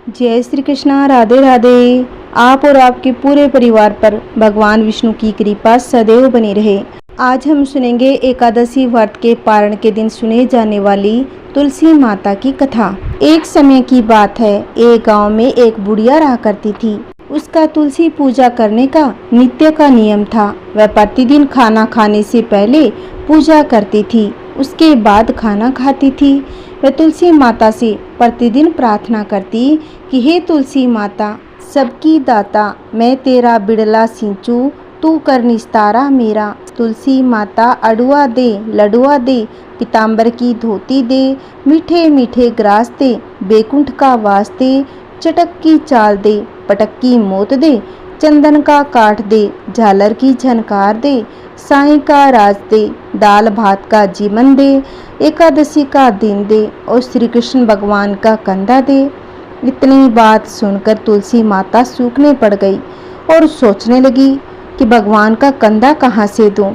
जय श्री कृष्णा। राधे राधे। आप और आपके पूरे परिवार पर भगवान विष्णु की कृपा सदैव बनी रहे। आज हम सुनेंगे एकादशी व्रत के पारण के दिन सुने जाने वाली तुलसी माता की कथा। एक समय की बात है, एक गांव में एक बुढ़िया रहा करती थी। उसका तुलसी पूजा करने का नित्य का नियम था। वह प्रतिदिन खाना खाने से पहले पूजा करती थी, उसके बाद खाना खाती थी। वह तुलसी माता से प्रतिदिन प्रार्थना करती कि हे तुलसी माता, सबकी दाता, मैं तेरा बिड़ला सिंचू, तू कर निस्तारा मेरा। तुलसी माता अडुआ दे, लडुआ दे, पीताम्बर की धोती दे, मीठे मीठे ग्रास दे, बैकुंठ का वास दे, चटक की चाल दे, पटक की मोत दे, चंदन का काठ दे, झालर की झनकार दे, साईं का राज दे, दाल भात का जीवन दे, एकादशी का दिन दे और श्री कृष्ण भगवान का कंधा दे। इतनी बात सुनकर तुलसी माता सूखने पड़ गई और सोचने लगी कि भगवान का कंधा कहाँ से दूं।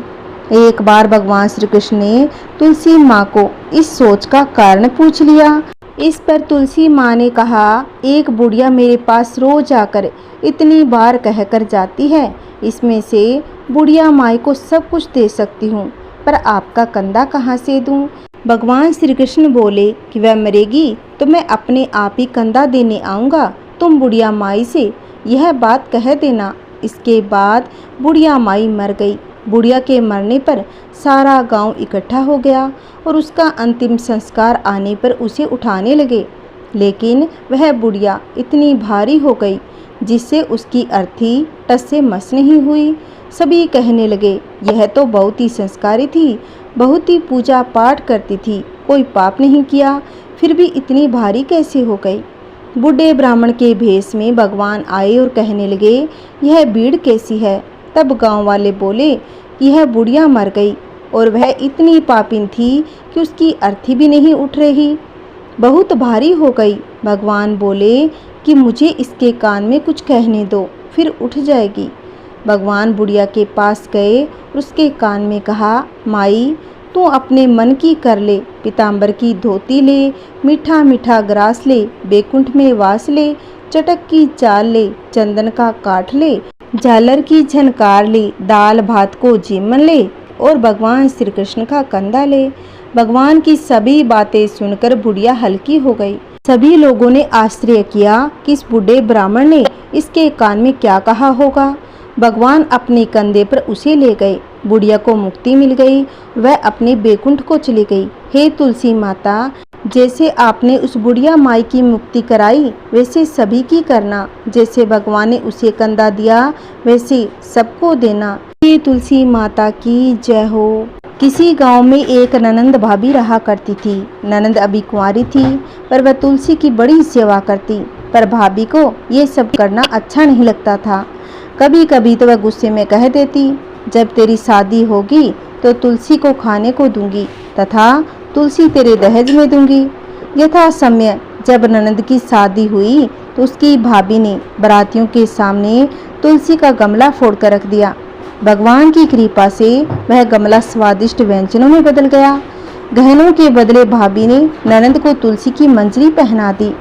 एक बार भगवान श्री कृष्ण ने तुलसी माँ को इस सोच का कारण पूछ लिया। इस पर तुलसी माँ ने कहा, एक बुढ़िया मेरे पास रोज आकर इतनी बार कहकर जाती है, इसमें से बुढ़िया माई को सब कुछ दे सकती हूँ, पर आपका कंधा कहाँ से दूं। भगवान श्री कृष्ण बोले कि वह मरेगी तो मैं अपने आप ही कंधा देने आऊँगा, तुम बुढ़िया माई से यह बात कह देना। इसके बाद बुढ़िया माई मर गई। बुढ़िया के मरने पर सारा गांव इकट्ठा हो गया और उसका अंतिम संस्कार आने पर उसे उठाने लगे, लेकिन वह बुढ़िया इतनी भारी हो गई जिससे उसकी अर्थी टस से मस नहीं हुई। सभी कहने लगे, यह तो बहुत ही संस्कारी थी, बहुत ही पूजा पाठ करती थी, कोई पाप नहीं किया, फिर भी इतनी भारी कैसे हो गई। बूढ़े ब्राह्मण के भेष में भगवान आए और कहने लगे, यह भीड़ कैसी है। तब गांव वाले बोले कि यह बुढ़िया मर गई और वह इतनी पापिन थी कि उसकी अर्थी भी नहीं उठ रही, बहुत भारी हो गई। भगवान बोले कि मुझे इसके कान में कुछ कहने दो, फिर उठ जाएगी। भगवान बुढ़िया के पास गए और उसके कान में कहा, माई तू अपने मन की कर ले, पीताम्बर की धोती ले, मीठा मीठा ग्रास ले, बैकुंठ में वास ले, चटक की चाल ले, चंदन का काठ ले, झालर की झनकार ले, दाल भात को जीमन ले और भगवान श्री कृष्ण का कंधा ले। भगवान की सभी बातें सुनकर बुढ़िया हल्की हो गई। सभी लोगों ने आश्चर्य किया कि इस बूढ़े ब्राह्मण ने इसके कान में क्या कहा होगा। भगवान अपने कंधे पर उसे ले गए। बुढ़िया को मुक्ति मिल गई, वह अपने बैकुंठ को चली गई। हे तुलसी माता, जैसे आपने उस बुढ़िया माई की मुक्ति कराई वैसे सभी की करना। जैसे भगवान ने उसे कंधा दिया वैसे सबको देना। हे तुलसी माता की जय हो। किसी गांव में एक ननंद भाभी रहा करती थी। ननंद अभी कुंवारी थी, पर वह तुलसी की बड़ी सेवा करती, पर भाभी को ये सब करना अच्छा नहीं लगता था। कभी कभी तो वह गुस्से में कह देती, जब तेरी शादी होगी तो तुलसी को खाने को दूंगी तथा तुलसी तेरे दहेज में दूंगी। यथा समय जब ननंद की शादी हुई तो उसकी भाभी ने बारातियों के सामने तुलसी का गमला फोड़ कर रख दिया। भगवान की कृपा से वह गमला स्वादिष्ट व्यंजनों में बदल गया। गहनों के बदले भाभी ने ननंद को तुलसी की मंजरी पहना दी,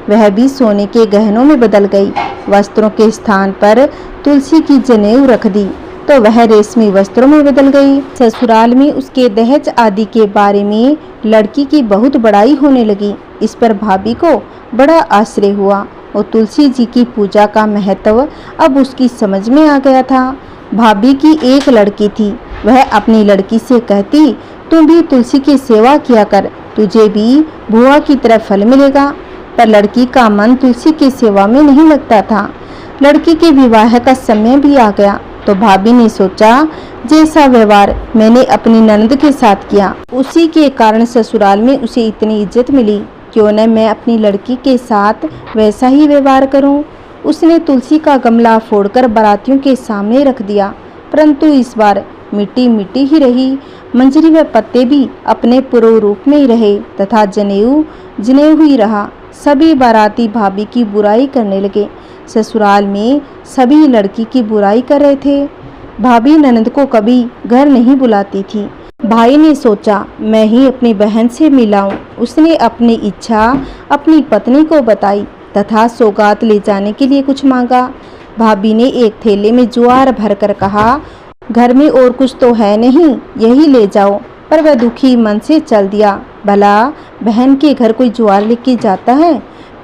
वह भी सोने के गहनों में बदल गई। वस्त्रों के स्थान पर तुलसी की जनेऊ रख दी तो वह रेशमी वस्त्रों में बदल गई। ससुराल में उसके दहेज आदि के बारे में लड़की की बहुत बड़ाई होने लगी। इस पर भाभी को बड़ा आश्चर्य हुआ और तुलसी जी की पूजा का महत्व अब उसकी समझ में आ गया था। भाभी की एक लड़की थी, वह अपनी लड़की से कहती, तुम भी तुलसी की सेवा किया कर, तुझे भी बुआ की तरह फल मिलेगा। पर लड़की का मन तुलसी की सेवा में नहीं लगता था। लड़की के विवाह का समय भी आ गया तो भाभी ने सोचा, जैसा व्यवहार मैंने अपनी ननद के साथ किया उसी के कारण ससुराल में उसे इतनी इज्जत मिली, क्यों न मैं अपनी लड़की के साथ वैसा ही व्यवहार करूं। उसने तुलसी का गमला फोड़कर बारातियों के सामने रख दिया, परंतु इस बार मिट्टी मिट्टी ही रही। मंजरी व पत्ते भी अपने पूर्व रूप में ही रहे तथा जनेऊ ही रहा। सभी बाराती भाभी की बुराई करने लगे। ससुराल में सभी लड़की की बुराई कर रहे थे। भाभी ननद को कभी घर नहीं बुलाती थी। भाई ने सोचा, मैं ही अपनी बहन से मिलाऊं। उसने अपनी इच्छा अपनी पत्नी को बताई। तथा सौगात ले जाने के लिए कुछ मांगा। भाभी ने एक थैले में ज्वार भरकर कहा, घर में और कुछ तो है नहीं, यही ले जाओ। पर वह दुखी मन से चल दिया। भला बहन के घर कोई ज्वार लेके जाता है?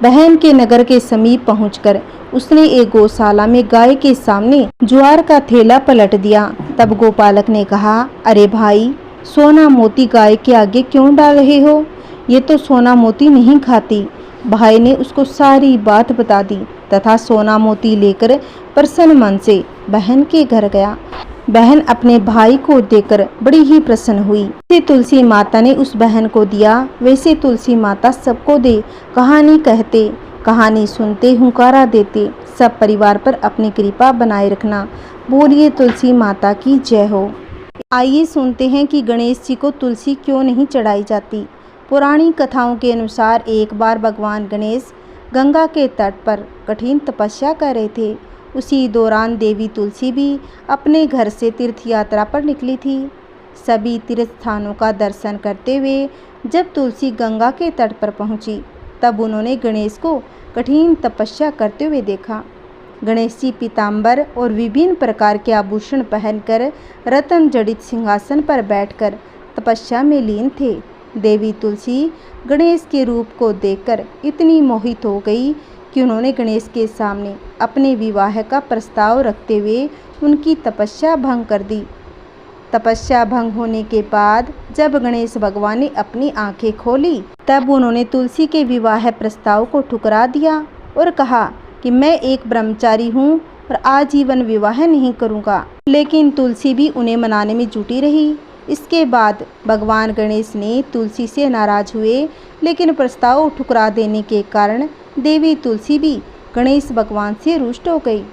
बहन के नगर के समीप पहुंचकर उसने एक गौशाला में गाय के सामने ज्वार का थैला पलट दिया। तब गोपालक ने कहा, अरे भाई, सोना मोती गाय के आगे क्यों डाल रहे हो? ये तो सोना मोती नहीं खाती। भाई ने उसको सारी बात बता दी तथा सोना मोती लेकर प्रसन्न मन से बहन के घर गया। बहन अपने भाई को देखकर बड़ी ही प्रसन्न हुई। जैसे तुलसी माता ने उस बहन को दिया, वैसे तुलसी माता सबको दे। कहानी कहते, कहानी सुनते, हुंकारा देते, सब परिवार पर अपनी कृपा बनाए रखना। बोलिए तुलसी माता की जय हो। आइए सुनते हैं कि गणेश जी को तुलसी क्यों नहीं चढ़ाई जाती। पुरानी कथाओं के अनुसार एक बार भगवान गणेश गंगा के तट पर कठिन तपस्या कर रहे थे। उसी दौरान देवी तुलसी भी अपने घर से तीर्थ यात्रा पर निकली थी। सभी तीर्थ स्थानों का दर्शन करते हुए जब तुलसी गंगा के तट पर पहुंची, तब उन्होंने गणेश को कठिन तपस्या करते हुए देखा। गणेश जी पीताम्बर और विभिन्न प्रकार के आभूषण पहनकर रत्न जड़ित सिंहासन पर बैठकर तपस्या में लीन थे। देवी तुलसी गणेश के रूप को देखकर इतनी मोहित हो गई कि उन्होंने गणेश के सामने अपने विवाह का प्रस्ताव रखते हुए उनकी तपस्या भंग कर दी। तपस्या भंग होने के बाद जब गणेश भगवान ने अपनी आंखें खोली, तब उन्होंने तुलसी के विवाह प्रस्ताव को ठुकरा दिया और कहा कि मैं एक ब्रह्मचारी हूँ और आजीवन विवाह नहीं करूँगा। लेकिन तुलसी भी उन्हें मनाने में जुटी रही। इसके बाद भगवान गणेश ने तुलसी से नाराज हुए, लेकिन प्रस्ताव ठुकरा देने के कारण देवी तुलसी भी गणेश भगवान से रुष्ट हो गई।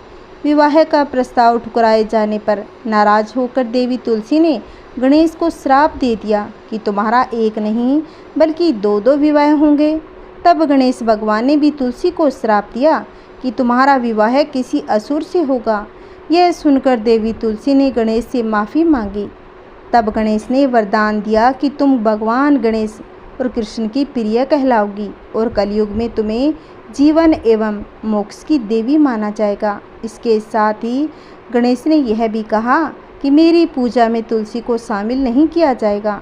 विवाह का प्रस्ताव ठुकराए जाने पर नाराज होकर देवी तुलसी ने गणेश को श्राप दे दिया कि तुम्हारा एक नहीं बल्कि दो विवाह होंगे। तब गणेश भगवान ने भी तुलसी को श्राप दिया कि तुम्हारा विवाह किसी असुर से होगा। यह सुनकर देवी तुलसी ने गणेश से माफ़ी मांगी। तब गणेश ने वरदान दिया कि तुम भगवान गणेश और कृष्ण की प्रिय कहलाओगी और कलयुग में तुम्हें जीवन एवं मोक्ष की देवी माना जाएगा। इसके साथ ही गणेश ने यह भी कहा कि मेरी पूजा में तुलसी को शामिल नहीं किया जाएगा।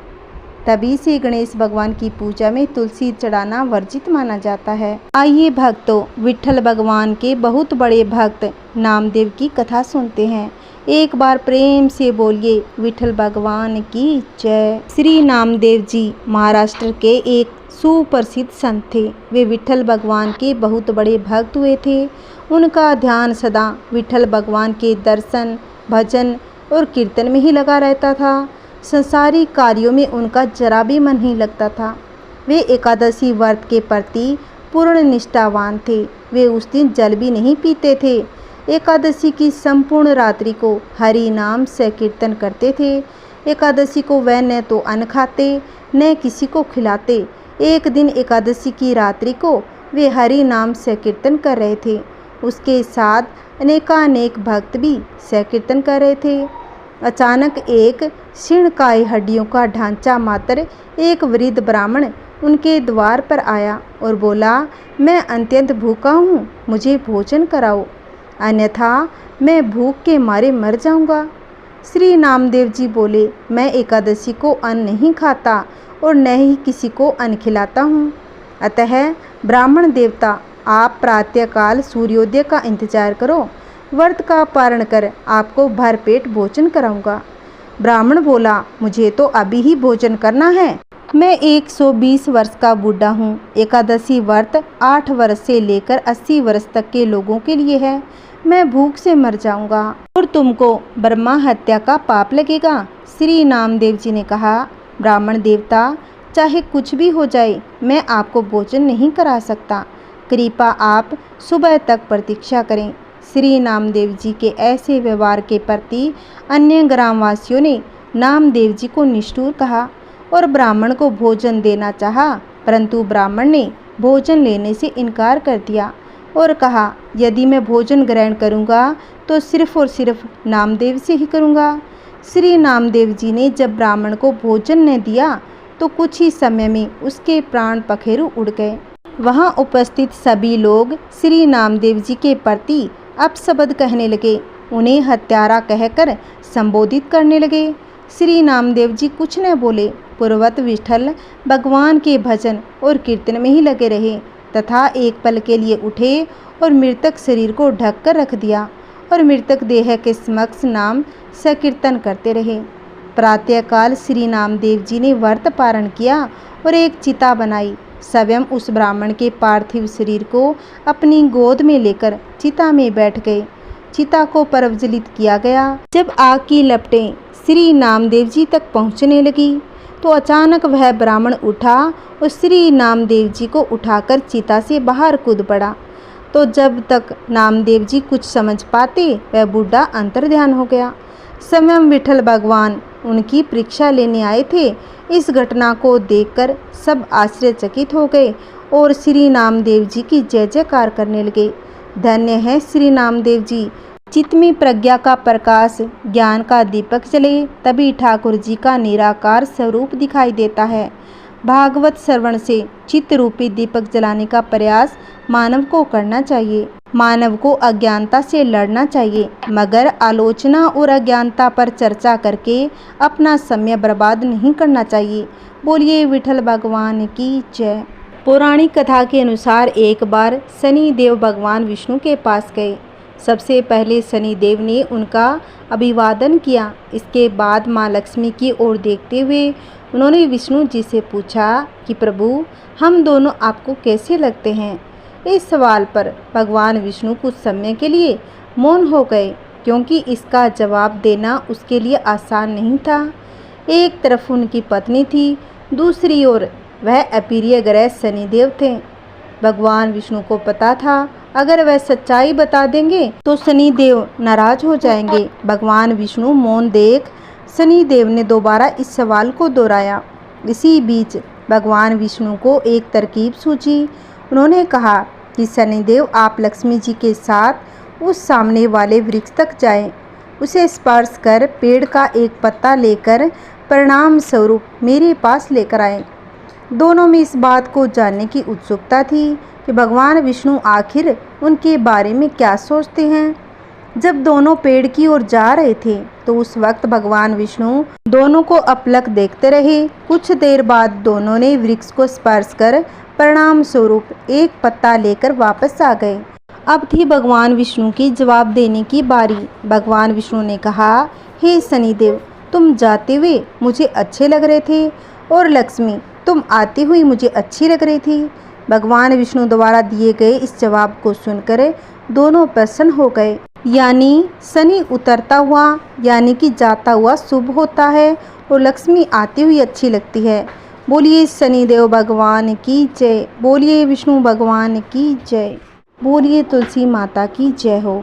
तभी से गणेश भगवान की पूजा में तुलसी चढ़ाना वर्जित माना जाता है। आइए भक्तों, विट्ठल भगवान के बहुत बड़े भक्त नामदेव की कथा सुनते हैं। एक बार प्रेम से बोलिए विट्ठल भगवान की जय। श्री नामदेव जी महाराष्ट्र के एक सुप्रसिद्ध संत थे। वे विट्ठल भगवान के बहुत बड़े भक्त हुए थे। उनका ध्यान सदा विट्ठल भगवान के दर्शन, भजन और कीर्तन में ही लगा रहता था। संसारिक कार्यों में उनका जरा भी मन नहीं लगता था। वे एकादशी व्रत के प्रति पूर्ण निष्ठावान थे। वे उस दिन जल भी नहीं पीते थे। एकादशी की संपूर्ण रात्रि को हरि नाम से कीर्तन करते थे। एकादशी को वह न तो अन्न खाते न किसी को खिलाते। एक दिन एकादशी की रात्रि को वे हरि नाम से कीर्तन कर रहे थे। उसके साथ अनेकानेक भक्त भी से कीर्तन कर रहे थे। अचानक एक क्षीणकाय हड्डियों का ढांचा मात्र एक वृद्ध ब्राह्मण उनके द्वार पर आया और बोला, मैं अत्यंत भूखा हूँ, मुझे भोजन कराओ, अन्यथा मैं भूख के मारे मर जाऊंगा। श्री नामदेव जी बोले, मैं एकादशी को अन्न नहीं खाता और न ही किसी को अन्न खिलाता हूँ। अतः ब्राह्मण देवता, आप प्रातःकाल सूर्योदय का इंतजार करो, व्रत का पारण कर आपको भरपेट भोजन कराऊंगा। ब्राह्मण बोला, मुझे तो अभी ही भोजन करना है, मैं 120 वर्ष का बूढ़ा हूँ। एकादशी व्रत 8 वर्ष से लेकर 80 वर्ष तक के लोगों के लिए है। मैं भूख से मर जाऊंगा और तुमको ब्रह्मा हत्या का पाप लगेगा। श्री नामदेव जी ने कहा, ब्राह्मण देवता, चाहे कुछ भी हो जाए, मैं आपको भोजन नहीं करा सकता। कृपा आप सुबह तक प्रतीक्षा करें। श्री नामदेव जी के ऐसे व्यवहार के प्रति अन्य ग्रामवासियों ने नामदेव जी को निष्ठुर कहा और ब्राह्मण को भोजन देना चाहा, परंतु ब्राह्मण ने भोजन लेने से इनकार कर दिया और कहा, यदि मैं भोजन ग्रहण करूंगा तो सिर्फ और सिर्फ नामदेव से ही करूंगा। श्री नामदेव जी ने जब ब्राह्मण को भोजन न दिया तो कुछ ही समय में उसके प्राण पखेरु उड़ गए। वहाँ उपस्थित सभी लोग श्री नामदेव जी के प्रति अपशब्द कहने लगे, उन्हें हत्यारा कहकर संबोधित करने लगे। श्री नामदेव जी कुछ न बोले, पूर्ववत विठल भगवान के भजन और कीर्तन में ही लगे रहे तथा एक पल के लिए उठे और मृतक शरीर को ढक कर रख दिया और मृतक देह के समक्ष नाम संकीर्तन करते रहे। प्रातःकाल श्री नामदेव जी ने व्रत पारण किया और एक चिता बनाई। स्वयं उस ब्राह्मण के पार्थिव शरीर को अपनी गोद में लेकर चिता में बैठ गए। चिता को प्रज्वलित किया गया। जब आग की लपटें श्री नामदेव जी तक पहुंचने लगी तो अचानक वह ब्राह्मण उठा और श्री नामदेव जी को उठाकर चिता से बाहर कूद पड़ा। तो जब तक नामदेव जी कुछ समझ पाते वह बूढ़ा अंतर्ध्यान हो गया। स्वयं विठल भगवान उनकी परीक्षा लेने आए थे। इस घटना को देखकर सब आश्चर्यचकित हो गए और श्री नामदेव जी की जय जयकार करने लगे। धन्य है श्री नामदेव जी। चित्त में प्रज्ञा का प्रकाश, ज्ञान का दीपक जले तभी ठाकुर जी का निराकार स्वरूप दिखाई देता है। भागवत श्रवण से चित्त रूपी दीपक जलाने का प्रयास मानव को करना चाहिए। मानव को अज्ञानता से लड़ना चाहिए, मगर आलोचना और अज्ञानता पर चर्चा करके अपना समय बर्बाद नहीं करना चाहिए। बोलिए विठल भगवान की जय। पौराणिक कथा के अनुसार एक बार शनिदेव भगवान विष्णु के पास गए। सबसे पहले शनिदेव ने उनका अभिवादन किया। इसके बाद माँ लक्ष्मी की ओर देखते हुए उन्होंने विष्णु जी से पूछा कि प्रभु, हम दोनों आपको कैसे लगते हैं। इस सवाल पर भगवान विष्णु कुछ समय के लिए मौन हो गए, क्योंकि इसका जवाब देना उसके लिए आसान नहीं था। एक तरफ उनकी पत्नी थी, दूसरी ओर वह अप्रिय ग्रह शनिदेव थे। भगवान विष्णु को पता था अगर वह सच्चाई बता देंगे तो शनिदेव नाराज हो जाएंगे। भगवान विष्णु मौन देख शनिदेव ने दोबारा इस सवाल को दोहराया। इसी बीच भगवान विष्णु को एक तरकीब सूझी। उन्होंने कहा कि शनिदेव, आप लक्ष्मी जी के साथ उस सामने वाले वृक्ष तक जाएं, उसे स्पर्श कर पेड़ का एक पत्ता लेकर परिणाम स्वरूप मेरे पास लेकर आए। दोनों में इस बात को जानने की उत्सुकता थी कि भगवान विष्णु आखिर उनके बारे में क्या सोचते हैं। जब दोनों पेड़ की ओर जा रहे थे तो उस वक्त भगवान विष्णु दोनों को अपलक देखते रहे। कुछ देर बाद दोनों ने वृक्ष को स्पर्श कर परिणाम स्वरूप एक पत्ता लेकर वापस आ गए। अब थी भगवान विष्णु की जवाब देने की बारी। भगवान विष्णु ने कहा, हे शनिदेव, तुम जाते हुए मुझे अच्छे लग रहे थे और लक्ष्मी, तुम आती हुई मुझे अच्छी लग रही थी। भगवान विष्णु द्वारा दिए गए इस जवाब को सुनकर दोनों प्रसन्न हो गए। यानी शनि उतरता हुआ यानी कि जाता हुआ शुभ होता है और लक्ष्मी आती हुई अच्छी लगती है। बोलिए शनिदेव भगवान की जय। बोलिए विष्णु भगवान की जय। बोलिए तुलसी माता की जय हो।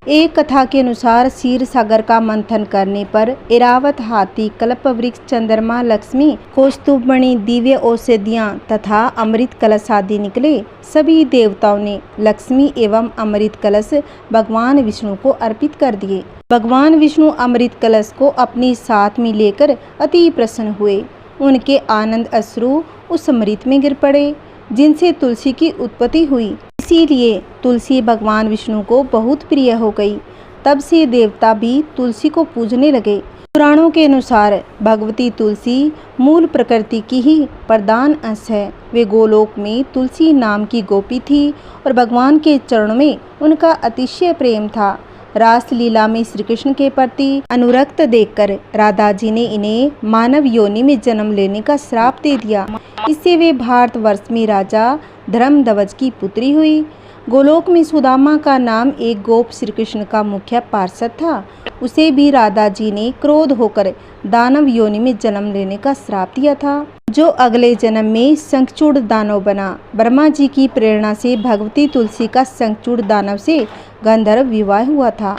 एक कथा के अनुसार क्षीर सागर का मंथन करने पर ऐरावत हाथी, कल्प वृक्ष, चंद्रमा, लक्ष्मी, कौस्तुभमणि, दिव्य औषधियाँ तथा अमृत कलश आदि निकले। सभी देवताओं ने लक्ष्मी एवं अमृत कलश भगवान विष्णु को अर्पित कर दिए। भगवान विष्णु अमृत कलश को अपने साथ में लेकर अति प्रसन्न हुए। उनके आनंद अश्रु उस अमृत में गिर पड़े जिनसे तुलसी की उत्पत्ति हुई। इसीलिए तुलसी भगवान विष्णु को बहुत प्रिय हो गई। तब से देवता भी तुलसी को पूजने लगे। पुराणों के अनुसार भगवती तुलसी मूल प्रकृति की ही प्रधान अंश है। वे गोलोक में तुलसी नाम की गोपी थी और भगवान के चरणों में उनका अतिशय प्रेम था। रास लीला में श्री कृष्ण के प्रति अनुरक्त देखकर राधा जी ने इन्हें मानव योनि में जन्म लेने का श्राप दे दिया। इससे वे भारतवर्ष में राजा धर्मध्वज की पुत्री हुई। गोलोक में सुदामा का नाम एक गोप श्री कृष्ण का मुख्य पार्षद था। उसे भी राधा जी ने क्रोध होकर दानव योनि में जन्म लेने का श्राप दिया था, जो अगले जन्म में शंखचूड़ दानव बना। ब्रह्मा जी की प्रेरणा से भगवती तुलसी का शंखचूड़ दानव से गंधर्व विवाह हुआ था।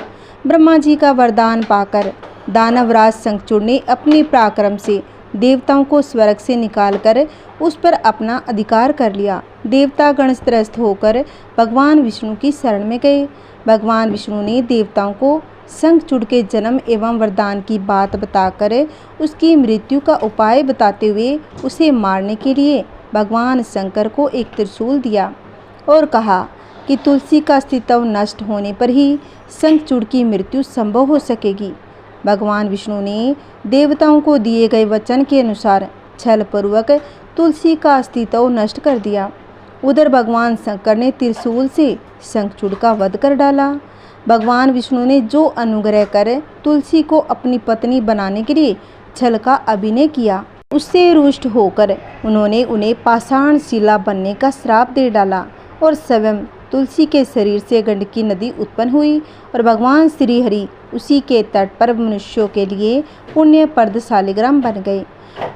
ब्रह्मा जी का वरदान पाकर दानवराज शंखचूड़ ने अपने पराक्रम से देवताओं को स्वर्ग से निकालकर उस पर अपना अधिकार कर लिया। देवता गण त्रस्त होकर भगवान विष्णु की शरण में गए। भगवान विष्णु ने देवताओं को शंखचूड़ के जन्म एवं वरदान की बात बताकर उसकी मृत्यु का उपाय बताते हुए उसे मारने के लिए भगवान शंकर को एक त्रिशूल दिया और कहा कि तुलसी का अस्तित्व नष्ट होने पर ही शंखचूड़ की मृत्यु संभव हो सकेगी। भगवान विष्णु ने देवताओं को दिए गए वचन के अनुसार छलपूर्वक तुलसी का अस्तित्व नष्ट कर दिया। उधर भगवान शंकर ने त्रिशूल से शंखचूड़ का वध कर डाला। भगवान विष्णु ने जो अनुग्रह कर तुलसी को अपनी पत्नी बनाने के लिए छल का अभिनय किया, उससे रुष्ट होकर उन्होंने उन्हें पाषाण शिला बनने का श्राप दे डाला और स्वयं तुलसी के शरीर से गंडकी नदी उत्पन्न हुई और भगवान श्री हरि उसी के तट पर मनुष्यों के लिए पुण्यप्रद शालिग्राम बन गए।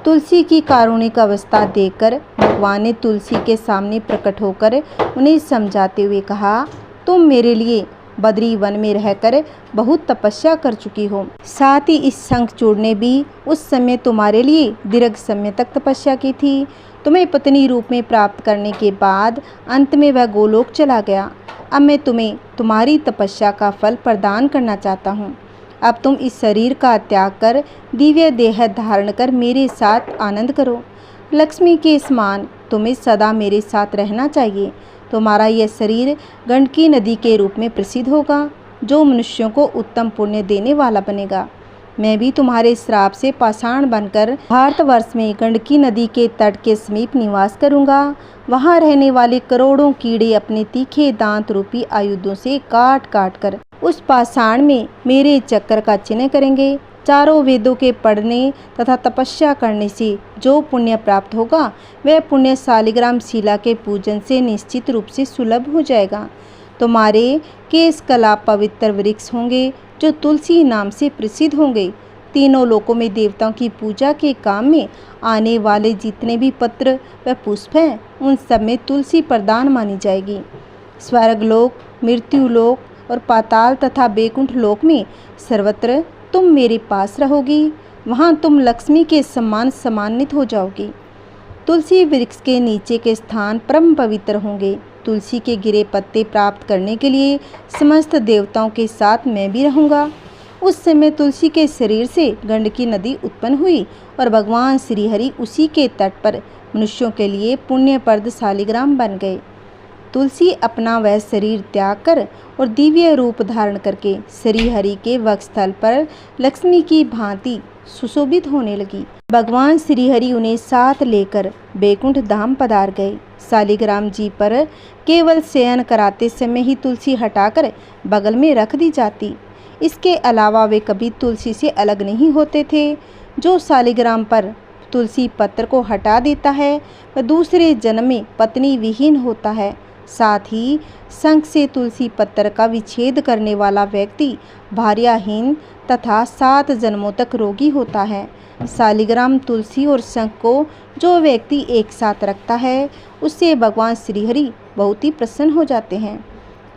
तुलसी की कारुणिक अवस्था देखकर भगवान ने तुलसी के सामने प्रकट होकर उन्हें समझाते हुए कहा, तुम मेरे लिए बद्री वन में रहकर बहुत तपस्या कर चुकी हो। साथ ही इस शंखचूड़ ने भी उस समय तुम्हारे लिए दीर्घ समय तक तपस्या की थी। तुम्हें पत्नी रूप में प्राप्त करने के बाद अंत में वह गोलोक चला गया। अब मैं तुम्हें तुम्हारी तपस्या का फल प्रदान करना चाहता हूँ। अब तुम इस शरीर का त्याग कर दिव्य देह धारण कर मेरे साथ आनंद करो। लक्ष्मी के समान तुम्हें सदा मेरे साथ रहना चाहिए। तुम्हारा यह शरीर गंडकी नदी के रूप में प्रसिद्ध होगा, जो मनुष्यों को उत्तम पुण्य देने वाला बनेगा। मैं भी तुम्हारे श्राप से पाषाण बनकर भारतवर्ष में गंडकी नदी के तट के समीप निवास करूंगा। वहां रहने वाले करोड़ों कीड़े अपने तीखे दांत रूपी आयुधों से काट काट कर उस पाषाण में मेरे चक्कर का चिन्ह करेंगे। चारों वेदों के पढ़ने तथा तपस्या करने से जो पुण्य प्राप्त होगा, वह पुण्य शालिग्राम शिला के पूजन से निश्चित रूप से सुलभ हो जाएगा। तुम्हारे केश कला पवित्र वृक्ष होंगे, जो तुलसी नाम से प्रसिद्ध होंगे। तीनों लोकों में देवताओं की पूजा के काम में आने वाले जितने भी पत्र व पुष्प हैं, उन सब में तुलसी प्रधान मानी जाएगी। स्वर्गलोक, मृत्युलोक और पाताल तथा बैकुंठ लोक में सर्वत्र तुम मेरे पास रहोगी। वहाँ तुम लक्ष्मी के समान सम्मानित हो जाओगी। तुलसी वृक्ष के नीचे के स्थान परम पवित्र होंगे। तुलसी के गिरे पत्ते प्राप्त करने के लिए समस्त देवताओं के साथ मैं भी रहूँगा। उस समय तुलसी के शरीर से गंडकी नदी उत्पन्न हुई और भगवान श्री हरि उसी के तट पर मनुष्यों के लिए पुण्यप्रद शालिग्राम बन गए। तुलसी अपना वह शरीर त्याग कर और दिव्य रूप धारण करके श्री हरि के वक्षस्थल पर लक्ष्मी की भांति सुशोभित होने लगी। भगवान श्री हरि उन्हें साथ लेकर बैकुंठ धाम पधार गए। शालिग्राम जी पर केवल शयन कराते समय ही तुलसी हटाकर बगल में रख दी जाती। इसके अलावा वे कभी तुलसी से अलग नहीं होते थे। जो शालिग्राम पर तुलसी पत्र को हटा देता है, वह दूसरे जन्म में पत्नी विहीन होता है। साथ ही शंख से तुलसी पत्र का विच्छेद करने वाला व्यक्ति भार्याहीन तथा 7 जन्मों तक रोगी होता है। शालिग्राम, तुलसी और शंख को जो व्यक्ति एक साथ रखता है, उससे भगवान श्रीहरि बहुत ही प्रसन्न हो जाते हैं।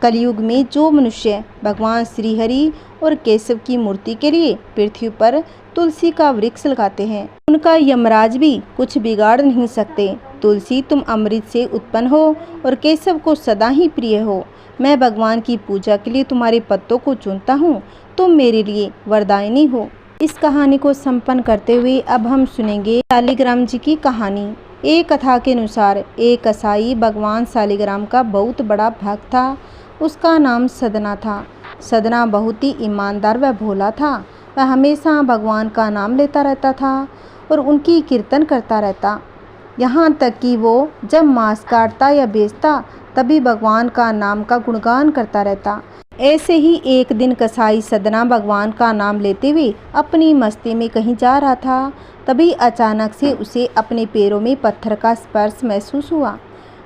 कलयुग में जो मनुष्य भगवान श्रीहरि और केशव की मूर्ति के लिए पृथ्वी पर तुलसी का वृक्ष लगाते हैं, उनका यमराज भी कुछ बिगाड़ नहीं सकते। तुलसी, तुम अमृत से उत्पन्न हो और केशव को सदा ही प्रिय हो। मैं भगवान की पूजा के लिए तुम्हारे पत्तों को चुनता हूँ। तुम मेरे लिए वरदायिनी हो। इस कहानी को संपन्न करते हुए अब हम सुनेंगे शालिग्राम जी की कहानी। एक कथा के अनुसार एक कसाई भगवान शालिग्राम का बहुत बड़ा भक्त था। उसका नाम सदना था। सदना बहुत ही ईमानदार व भोला था। वह हमेशा भगवान का नाम लेता रहता था और उनकी कीर्तन करता रहता। यहाँ तक कि वो जब मांस काटता या बेचता, तभी भगवान का नाम का गुणगान करता रहता। ऐसे ही एक दिन कसाई सदना भगवान का नाम लेते हुए अपनी मस्ती में कहीं जा रहा था। तभी अचानक से उसे अपने पैरों में पत्थर का स्पर्श महसूस हुआ।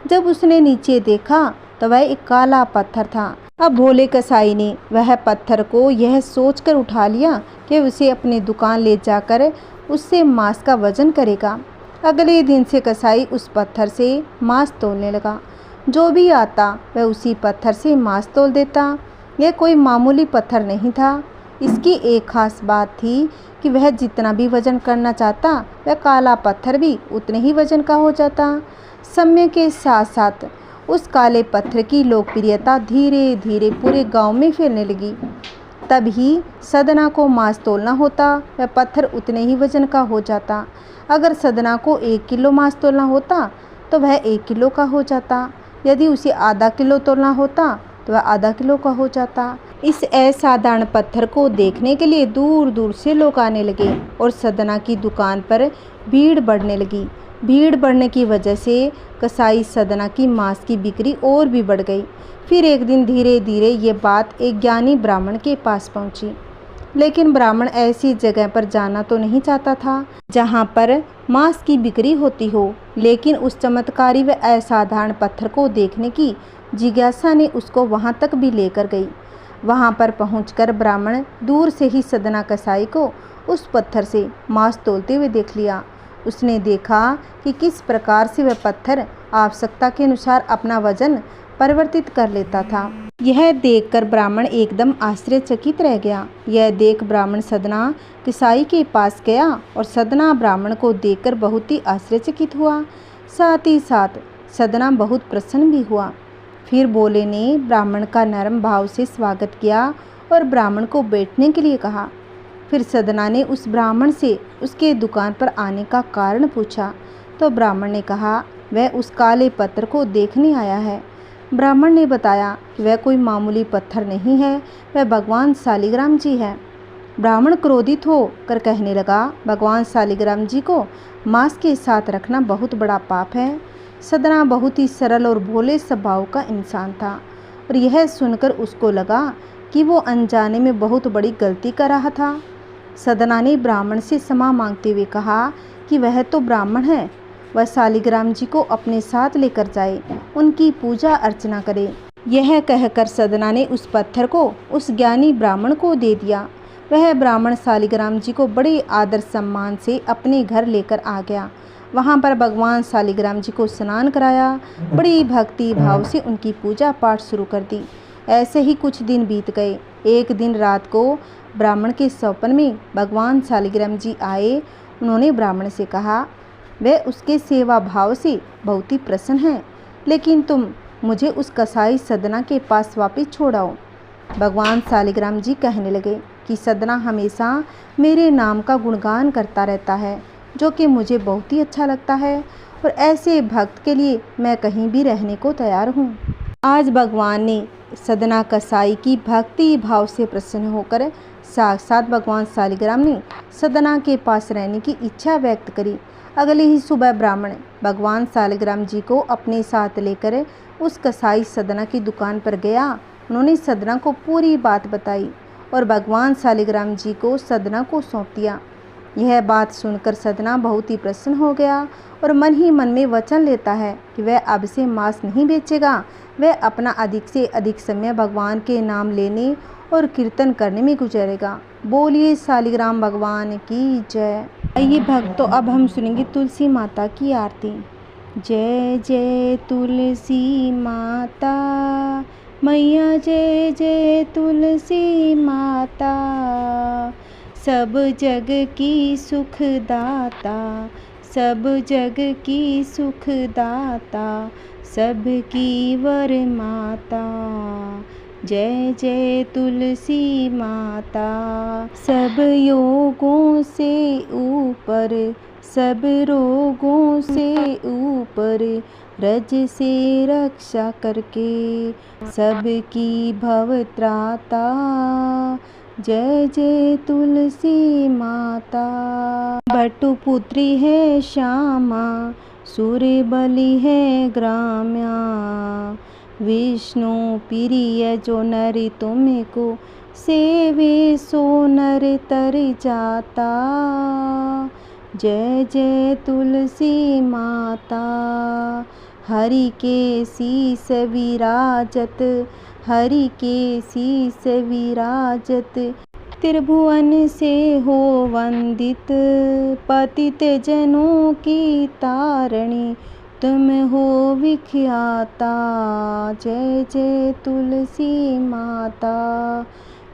जब उसने नीचे देखा तो वह एक काला पत्थर था। अब भोले कसाई ने वह पत्थर को यह सोचकर उठा लिया कि उसे अपनी दुकान ले जाकर उससे मांस का वजन करेगा। अगले दिन से कसाई उस पत्थर से मांस तोलने लगा। जो भी आता वह उसी पत्थर से मांस तोल देता। यह कोई मामूली पत्थर नहीं था। इसकी एक खास बात थी कि वह जितना भी वजन करना चाहता, वह काला पत्थर भी उतने ही वजन का हो जाता। समय के साथ साथ उस काले पत्थर की लोकप्रियता धीरे धीरे पूरे गांव में फैलने लगी। तभी सदना को मांस तोलना होता, वह पत्थर उतने ही वजन का हो जाता। अगर सदना को 1 किलो मांस तोलना होता तो वह 1 किलो का हो जाता। यदि उसे आधा किलो तोलना होता तो वह आधा किलो का हो जाता। इस असाधारण पत्थर को देखने के लिए दूर दूर से लोग आने लगे और सदना की दुकान पर भीड़ बढ़ने लगी। भीड़ बढ़ने की वजह से कसाई सदना की मांस की बिक्री और भी बढ़ गई। फिर एक दिन धीरे धीरे ये बात एक ज्ञानी ब्राह्मण के पास पहुंची। लेकिन ब्राह्मण ऐसी जगह पर जाना तो नहीं चाहता था जहां पर मांस की बिक्री होती हो, लेकिन उस चमत्कारी व असाधारण पत्थर को देखने की जिज्ञासा ने उसको वहां तक भी लेकर गई। वहां पर पहुंचकर ब्राह्मण दूर से ही सदना कसाई को उस पत्थर से मांस तोलते हुए देख लिया। उसने देखा कि किस प्रकार से वह पत्थर आवश्यकता के अनुसार अपना वजन परिवर्तित कर लेता था। यह देखकर ब्राह्मण एकदम आश्चर्यचकित रह गया। यह देख ब्राह्मण सदना कसाई के पास गया और सदना ब्राह्मण को देखकर बहुत ही आश्चर्यचकित हुआ। साथ ही साथ सदना बहुत प्रसन्न भी हुआ। फिर बोले ने ब्राह्मण का नरम भाव से स्वागत किया और ब्राह्मण को बैठने के लिए कहा। फिर सदना ने उस ब्राह्मण से उसके दुकान पर आने का कारण पूछा तो ब्राह्मण ने कहा वह उस काले पत्थर को देखने आया है। ब्राह्मण ने बताया कि वह कोई मामूली पत्थर नहीं है, वह भगवान शालिग्राम जी है। ब्राह्मण क्रोधित होकर कहने लगा, भगवान शालिग्राम जी को मांस के साथ रखना बहुत बड़ा पाप है। सदना बहुत ही सरल और भोले स्वभाव का इंसान था और यह सुनकर उसको लगा कि वो अनजाने में बहुत बड़ी गलती कर रहा था। सदना ने ब्राह्मण से क्षमा मांगते हुए कहा कि वह तो ब्राह्मण है, वह शालिग्राम जी को अपने साथ लेकर जाए, उनकी पूजा अर्चना करे। यह कहकर सदना ने उस पत्थर को उस ज्ञानी ब्राह्मण को दे दिया। वह ब्राह्मण शालिग्राम जी को बड़े आदर सम्मान से अपने घर लेकर आ गया। वहाँ पर भगवान शालिग्राम जी को स्नान कराया, बड़ी भक्ति भाव से उनकी पूजा पाठ शुरू कर दी। ऐसे ही कुछ दिन बीत गए। एक दिन रात को ब्राह्मण के स्वप्न में भगवान शालिग्राम जी आए। उन्होंने ब्राह्मण से कहा, वह उसके सेवा भाव से बहुत ही प्रसन्न है, लेकिन तुम मुझे उस कसाई सदना के पास वापस छोड़ाओ। भगवान शालिग्राम जी कहने लगे कि सदना हमेशा मेरे नाम का गुणगान करता रहता है, जो कि मुझे बहुत ही अच्छा लगता है और ऐसे भक्त के लिए मैं कहीं भी रहने को तैयार हूँ। आज भगवान ने सदना कसाई की भक्ति भाव से प्रसन्न होकर साक्षात भगवान शालिग्राम ने सदना के पास रहने की इच्छा व्यक्त करी। अगले ही सुबह ब्राह्मण भगवान शालिग्राम जी को अपने साथ लेकर उस कसाई सदना की दुकान पर गया। उन्होंने सदना को पूरी बात बताई और भगवान शालिग्राम जी को सदना को सौंप दिया। यह बात सुनकर सदना बहुत ही प्रसन्न हो गया और मन ही मन में वचन लेता है कि वह अब से मांस नहीं बेचेगा। वह अपना अधिक से अधिक समय भगवान के नाम लेने और कीर्तन करने में गुजारेगा। बोलिए शालिग्राम भगवान की जय। आइए भक्तों, अब हम सुनेंगे तुलसी माता की आरती। जय जय तुलसी माता मैया, जय जय तुलसी माता, सब जग की सुखदाता, सब जग की सुखदाता, सबकी वर माता। जय जय तुलसी माता, सब योगों से ऊपर, सब रोगों से ऊपर, रज से रक्षा करके सबकी भवत्राता। जय जय तुलसी माता। भट्टपुत्री है श्यामा, सूर्य बलि है ग्राम्या, विष्णु प्रिय जो नर तुमको सेवे सो नर तर जाता। जय जय तुलसी माता। हरि के शीस विराजत, हरि के शीस विराजत, त्रिभुवन से हो वंदित, पतित जनों की तारणी तुम हो विख्याता। जय जय तुलसी माता।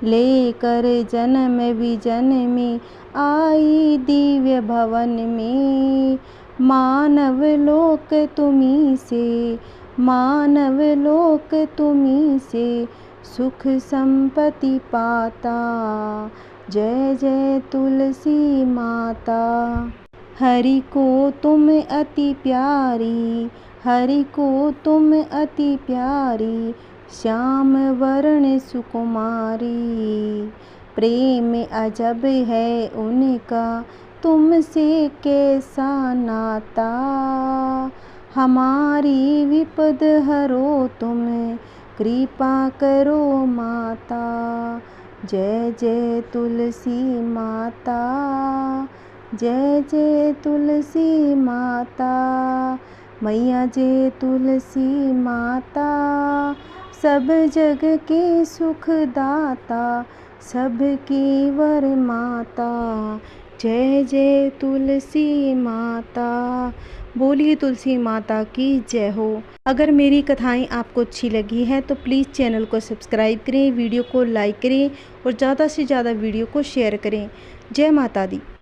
लेकर जन्म विजन में आई दिव्य भवन में, मानव लोक तुम्ही से, मानव लोक तुम्ही से, सुख संपत्ति पाता। जय जय तुलसी माता। हरि को तुम अति प्यारी, हरि को तुम अति प्यारी, श्याम वर्ण सुकुमारी। प्रेम अजब है उनका तुमसे कैसा नाता, हमारी विपद हरो तुम कृपा करो माता। जय जय तुलसी माता, जय जय तुलसी माता, मैया जय तुलसी माता, सब जग के सुख दाता, सबकी वर माता। जय जय तुलसी माता। बोलिए तुलसी माता की जय हो। अगर मेरी कथाएं आपको अच्छी लगी हैं तो प्लीज़ चैनल को सब्सक्राइब करें, वीडियो को लाइक करें और ज़्यादा से ज़्यादा वीडियो को शेयर करें। जय माता दी।